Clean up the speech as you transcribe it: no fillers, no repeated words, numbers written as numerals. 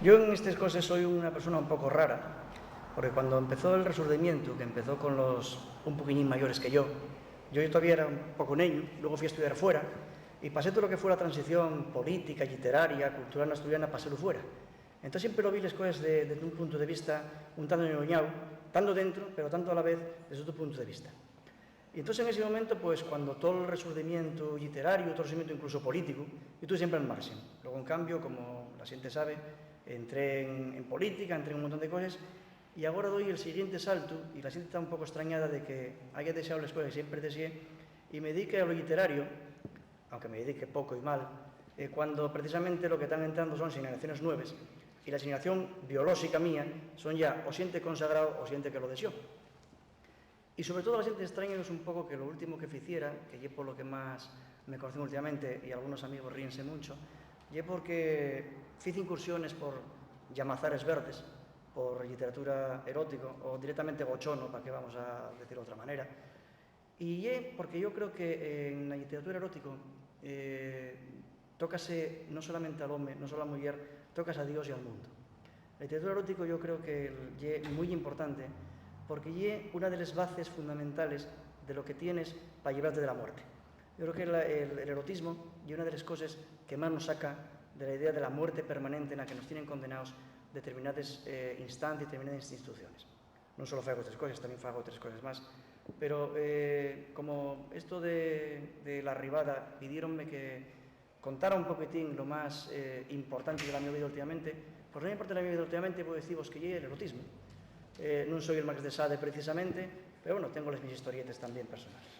Yo en estas cosas soy una persona un poco rara, porque cuando empezó el Resurdimiento, que empezó con los un poquillín mayores que yo todavía era un poco niño, luego fui a estudiar fuera, y pasé todo lo que fue la transición política, literaria, cultural asturiana, pasélo fuera. Entonces siempre lo vi las cosas desde un punto de vista un tanto ñoñao, tanto dentro, pero tanto a la vez desde otro punto de vista. Y entonces en ese momento, pues cuando todo el resurdimiento literario, todo el resurdimiento incluso político, yo estuve siempre al margen. Luego, en cambio, como la gente sabe, entré en política, entré en un montón de cosas, y ahora doy el siguiente salto, y la gente está un poco extrañada de que haya deseado las cosas que siempre deseé, y me dedique a lo literario, aunque me dedique poco y mal, cuando precisamente lo que están entrando son generaciones nuevas, y la generación biológica mía son ya o siente consagrado o siente que lo deseó. Y sobre todo a la xente extrañanos un pouco que lo último que ficiera, que lle polo que máis me conocen últimamente, e algúns amigos ríense mucho, lle porque fice incursiones por llamazares verdes, por literatura erótico, ou directamente gochono, para que vamos a decir outra maneira. E lle porque eu creo que en la literatura erótico tócase non solamente al home, non só a muller, tocas a Dios e al mundo. La literatura erótico yo creo que lle moi importante porque lle una de las bases fundamentales de lo que tienes para librarte de la muerte. Yo creo que el erotismo lle una de las cosas que más nos saca de la idea de la muerte permanente en la que nos tienen condenados determinadas instancias, determinadas instituciones. Non só fago outras cosas, tamén fago outras cosas máis, pero como esto de la arribada pidieronme que contara un poquitín lo máis importante de la miña vida últimamente, pois non importa la miña vida últimamente, vou dicirvos que lle el erotismo. Non soy el Marqués de Sade precisamente, pero bueno, tengo las mis historietas tamén personales.